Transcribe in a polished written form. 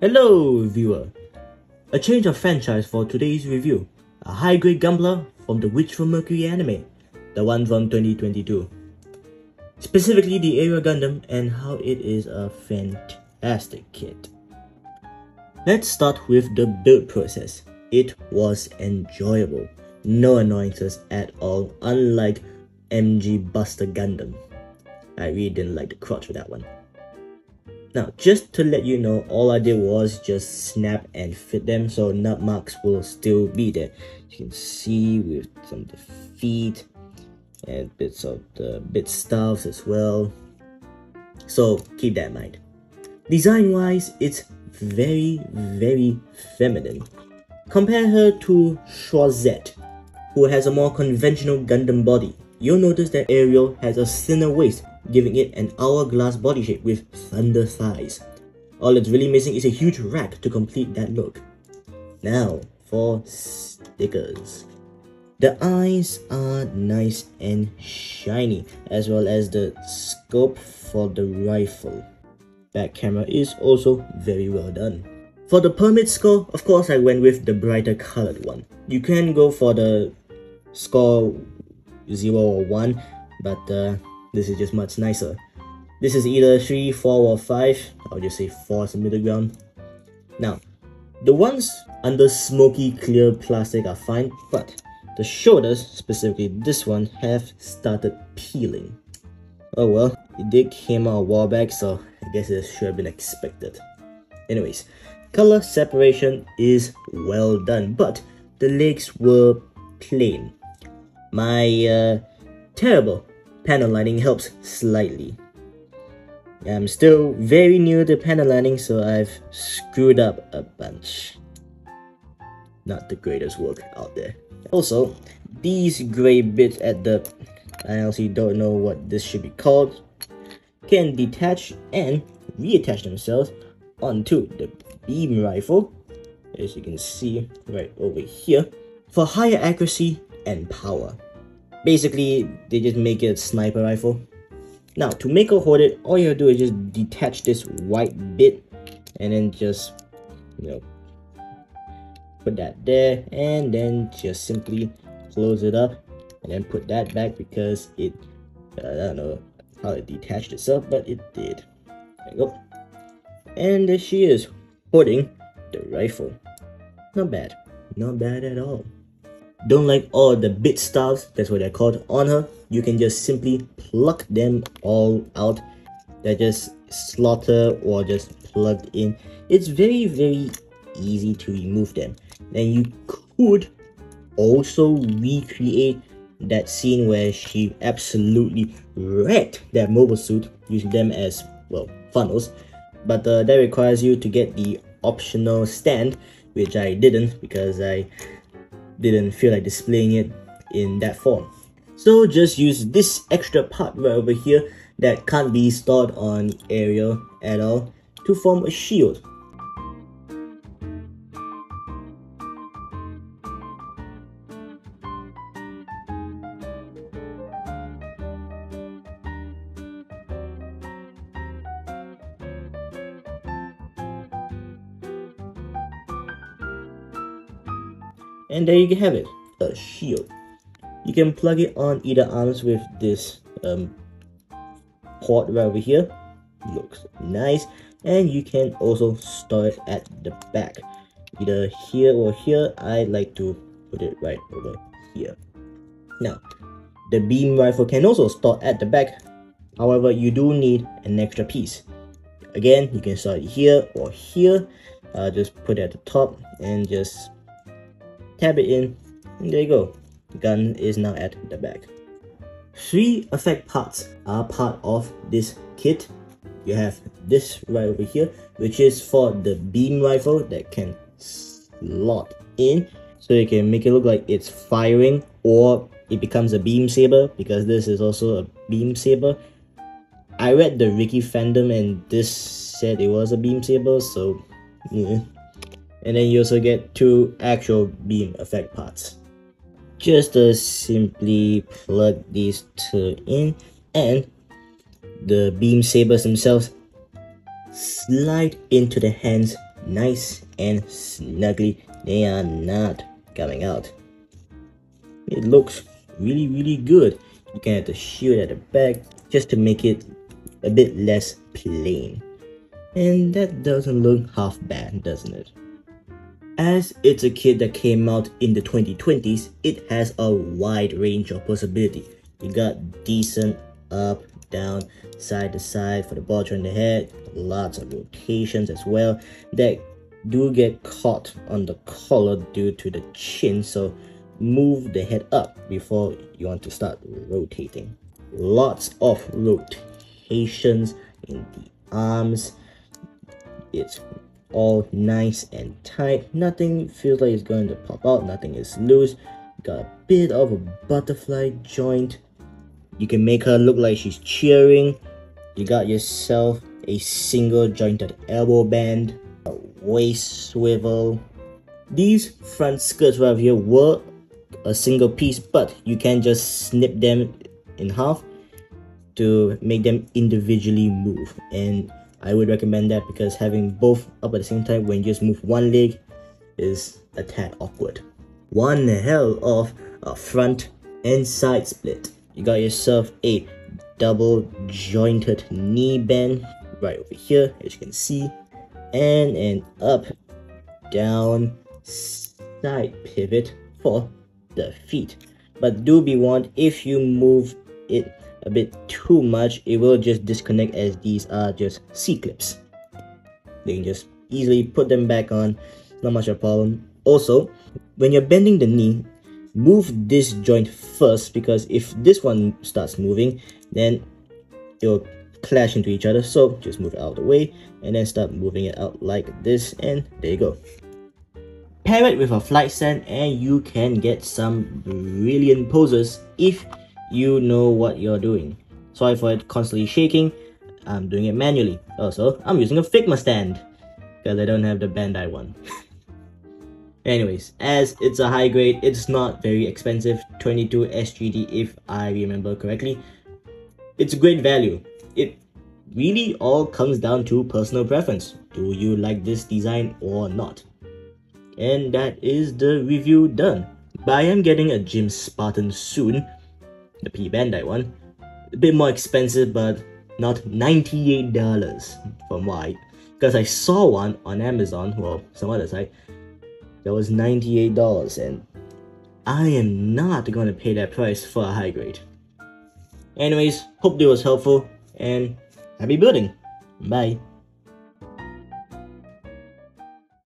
Hello viewer! A change of franchise for today's review. A high-grade Gunpla from the Witch from Mercury anime, the one from 2022. Specifically the Area Gundam and how it is a fantastic kit. Let's start with the build process. It was enjoyable. No annoyances at all, unlike MG Buster Gundam. I really didn't like the crotch for that one. Now, just to let you know, all I did was just snap and fit them, so nut marks will still be there. You can see with some of the feet and bits of the bit stuffs as well. So keep that in mind. Design wise, it's very feminine. Compare her to Schwarzette, who has a more conventional Gundam body. You'll notice that Ariel has a thinner waist, giving it an hourglass body shape with thunder thighs. All it's really missing is a huge rack to complete that look. Now, for stickers. The eyes are nice and shiny, as well as the scope for the rifle. Back camera is also very well done. For the permit score, of course I went with the brighter colored one. You can go for the score 0 or 1, but this is just much nicer. This is either 3, 4 or 5. I'll just say 4 as a middle ground. Now, the ones under smoky clear plastic are fine, but the shoulders, specifically this one, have started peeling. Oh well, it did came out a while back, so I guess it should have been expected. Anyways, color separation is well done, but the legs were plain. My terrible panel lining helps slightly. I'm still very new to panel lining, so I've screwed up a bunch. Not the greatest work out there. Also, these grey bits at the, I honestly don't know what this should be called, can detach and reattach themselves onto the beam rifle, as you can see right over here, for higher accuracy and power. Basically, they just make it a sniper rifle. Now, to make or hold it, all you have to do is just detach this white bit and then just, put that there, and then just simply close it up and then put that back because it, I don't know how it detached itself, but it did. There you go. And there she is, holding the rifle. Not bad. Not bad at all. Don't like all the bit stars, that's what they're called, on her. You can just simply pluck them all out. They're just slotted or just plugged in. It's very easy to remove them. And you could also recreate that scene where she absolutely wrecked that mobile suit using them as, well, funnels. But that requires you to get the optional stand, which I didn't because I didn't feel like displaying it in that form. So just use this extra part right over here that can't be stored on Ariel at all to form a shield. And there you have it, a shield. You can plug it on either arms with this port right over here. Looks nice. And you can also store it at the back, either here or here. I like to put it right over here. Now, the beam rifle can also store at the back. However, you do need an extra piece. Again, you can store it here or here. Just put it at the top and just tab it in, and there you go. The gun is now at the back. 3 effect parts are part of this kit. You have this right over here, which is for the beam rifle that can slot in, so you can make it look like it's firing, or it becomes a beam saber, because this is also a beam saber. I read the Ricky fandom and this said it was a beam saber, so yeah. And then you also get 2 actual beam effect parts. Just simply plug these 2 in, and the beam sabers themselves slide into the hands nice and snugly. They are not coming out. It looks really good. You can have the shield at the back just to make it a bit less plain. And that doesn't look half bad, doesn't it? As it's a kit that came out in the 2020s, it has a wide range of possibility. You got decent up, down, side to side for the ball joint, the head, lots of rotations as well that do get caught on the collar due to the chin, so move the head up before you want to start rotating. Lots of rotations in the arms. It's all nice and tight. Nothing feels like it's going to pop out. Nothing is loose. Got a bit of a butterfly joint. You can make her look like she's cheering. You got yourself a single jointed elbow band, a waist swivel. These front skirts right here were a single piece, but you can just snip them in half to make them individually move, and I would recommend that because having both up at the same time when you just move one leg is a tad awkward. One hell of a front and side split. You got yourself a double jointed knee bend right over here, as you can see, and an up down side pivot for the feet. But do be warned, if you move it a bit too much, it will just disconnect, as these are just C-clips. You can just easily put them back on, not much of a problem. Also, when you're bending the knee, move this joint first, because if this one starts moving, then it'll clash into each other. So just move it out of the way and then start moving it out like this, and there you go. Pair it with a flight stand and you can get some brilliant poses if you know what you're doing. Sorry for it constantly shaking. I'm doing it manually. Also, I'm using a Figma stand because I don't have the Bandai one. Anyways, as it's a high grade, it's not very expensive, 22 SGD if I remember correctly. It's great value. It really all comes down to personal preference. Do you like this design or not? And that is the review done. But I am getting a Gym Spartan soon, the P Bandai one. A bit more expensive, but not $98 from what because I saw one on Amazon or some other site that was $98, and I am not gonna pay that price for a high grade. Anyways, hope this was helpful and happy building. Bye.